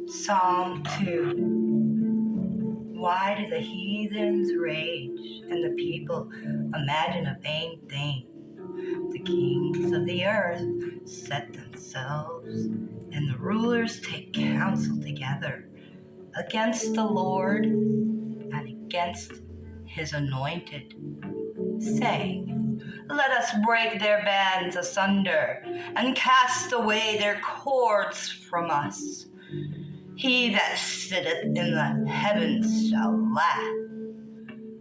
Psalm 2. Why do the heathens rage and the people imagine a vain thing? The kings of the earth set themselves, and the rulers take counsel together against the Lord and against his anointed, saying, Let us break their bands asunder and cast away their cords from us. He that sitteth in the heavens shall laugh.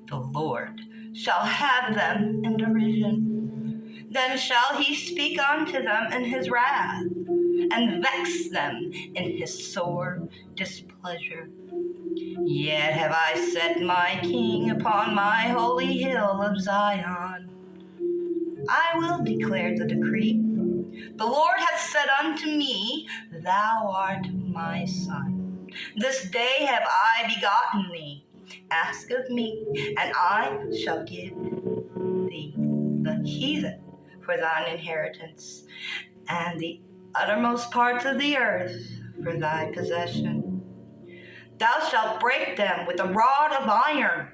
The Lord shall have them in derision. Then shall he speak unto them in his wrath, and vex them in his sore displeasure. Yet have I set my king upon my holy hill of Zion. I will declare the decree. The Lord hath said unto me, Thou art my son. This day have I begotten thee. Ask of me, and I shall give thee the heathen for thine inheritance, and the uttermost parts of the earth for thy possession. Thou shalt break them with a rod of iron.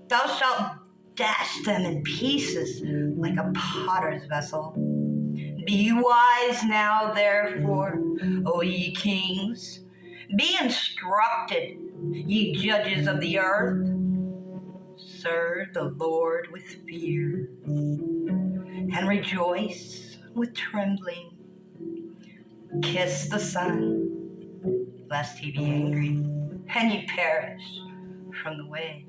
Thou shalt dash them in pieces like a potter's vessel. Be wise now, therefore, O ye kings. Be instructed, ye judges of the earth. Serve the Lord with fear, and rejoice with trembling. Kiss the Son, lest he be angry, and ye perish from the way,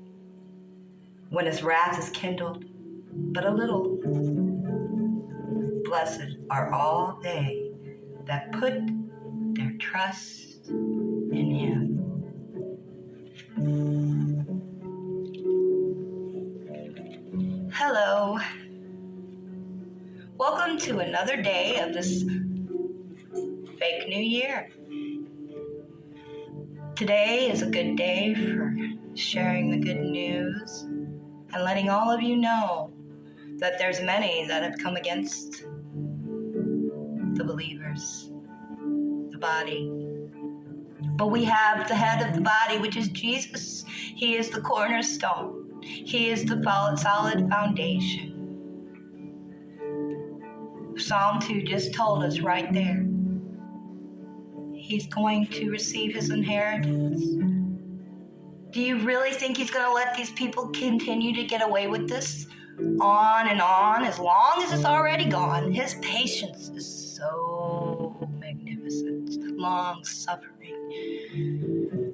when his wrath is kindled but a little. Blessed are all they that put their trust in him. Hello. Welcome to another day of this fake new year. Today is a good day for sharing the good news and letting all of you know that there's many that have come against the believers, the body. But we have the head of the body, which is Jesus. He is the cornerstone. He is the solid foundation. Psalm 2 just told us right there. He's going to receive his inheritance. Do you really think he's going to let these people continue to get away with this on and on as long as it's already gone? His patience is so magnificent, long-suffering.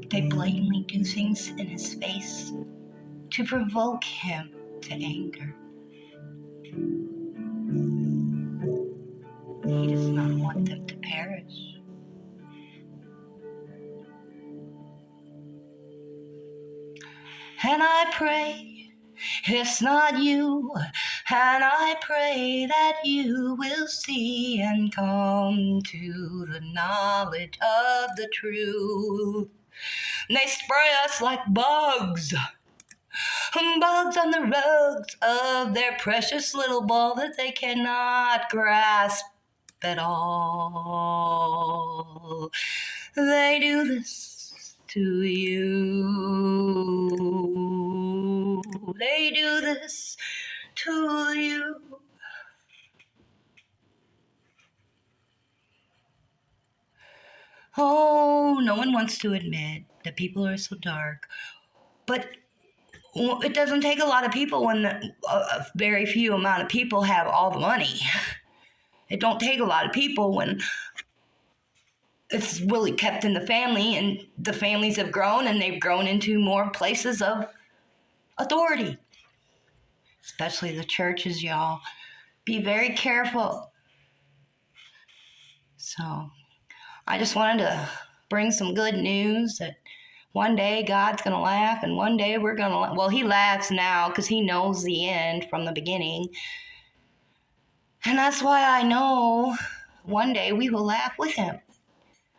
They blatantly do things in his face to provoke him to anger. He does not want them to perish. And I pray it's not you, and I pray that you will see and come to the knowledge of the truth. And they spray us like bugs on the rugs of their precious little ball that they cannot grasp at all. They do this to you. They do this to you. Oh, no one wants to admit that people are so dark. But it doesn't take a lot of people when a very few amount of people have all the money. It don't take a lot of people when it's really kept in the family, and the families have grown, and they've grown into more places of authority. Especially the churches, y'all. Be very careful. So, I just wanted to bring some good news that one day God's going to laugh, and one day we're going to laugh. Well, he laughs now because he knows the end from the beginning. And that's why I know one day we will laugh with him.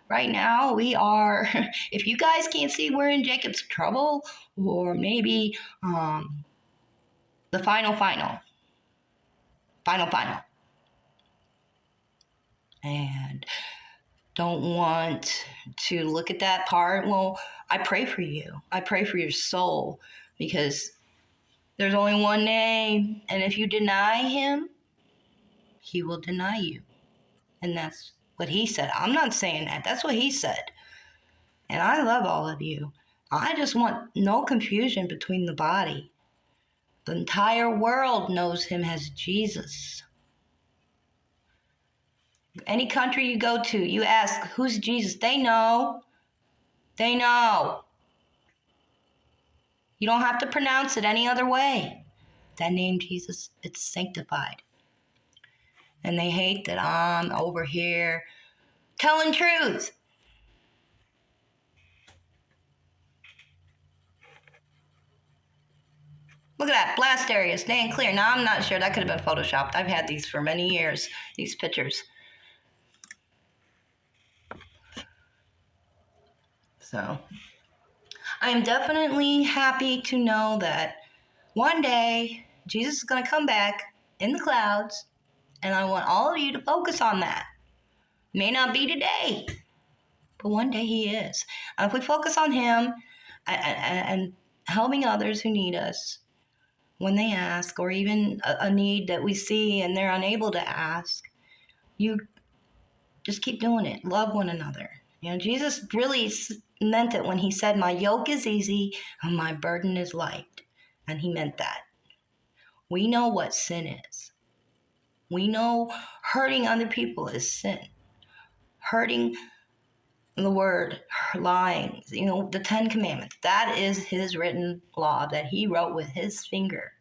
Right now, we are, if you guys can't see, we're in Jacob's trouble, or maybe the final. Final. And don't want to look at that part. Well, I pray for you. I pray for your soul, because there's only one name, and if you deny him, he will deny you. And that's what he said. I'm not saying that. That's what he said. And I love all of you. I just want no confusion between the body. The entire world knows him as Jesus. Any country you go to, you ask, who's Jesus? They know. They know. You don't have to pronounce it any other way. That name Jesus, it's sanctified. And they hate that I'm over here telling truth. Look at that, blast area, staying clear. Now, I'm not sure. That could have been photoshopped. I've had these for many years, these pictures. So, I am definitely happy to know that one day Jesus is going to come back in the clouds, and I want all of you to focus on that. May not be today, but one day he is. And if we focus on him and helping others who need us when they ask, or even a need that we see and they're unable to ask, you just keep doing it. Love one another. You know, Jesus really meant it when he said, my yoke is easy and my burden is light. And he meant that. We know what sin is. We know hurting other people is sin. Hurting the word, lying, you know, the 10 Commandments. That is his written law that he wrote with his finger.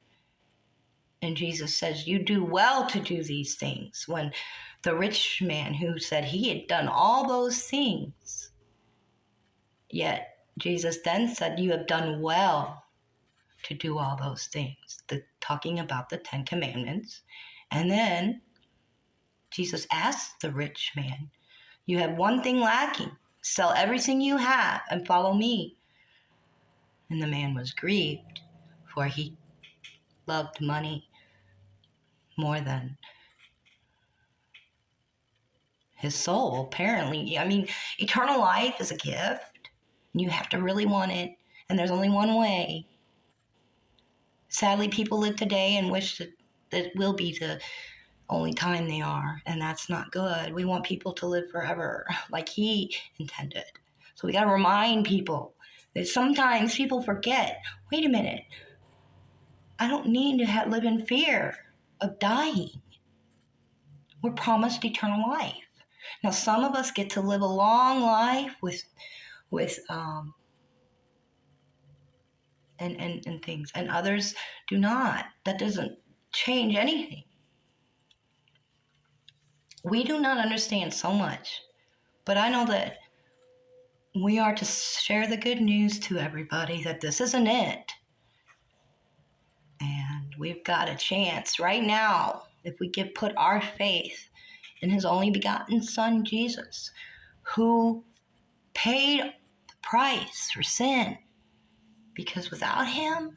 And Jesus says, you do well to do these things. When the rich man who said he had done all those things, yet Jesus then said, you have done well to do all those things. Talking about the 10 Commandments. And then Jesus asked the rich man, you have one thing lacking. Sell everything you have and follow me. And the man was grieved, for he loved money more than his soul, apparently. I mean, eternal life is a gift, and you have to really want it, and there's only one way. Sadly, people live today and wish that it will be the only time they are, and that's not good. We want people to live forever, like he intended. So we got to remind people that sometimes people forget, wait a minute, I don't need to live in fear of dying. We're promised eternal life. Now, some of us get to live a long life with and things, and others do not. That doesn't change anything. We do not understand so much, but I know that we are to share the good news to everybody that this isn't it. And we've got a chance right now if we put our faith in his only begotten Son, Jesus, who paid the price for sin. Because without him,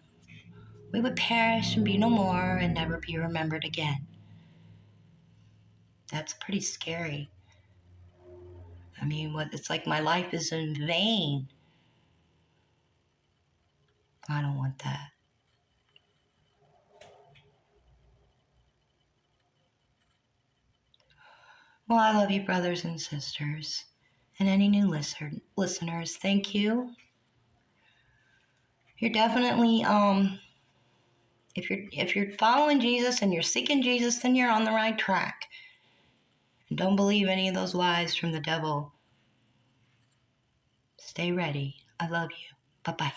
we would perish and be no more and never be remembered again. That's pretty scary. I mean, it's like my life is in vain. I don't want that. Well, I love you, brothers and sisters, and any new listeners. Thank you. You're definitely if you're following Jesus and you're seeking Jesus, then you're on the right track. And don't believe any of those lies from the devil. Stay ready. I love you. Bye-bye.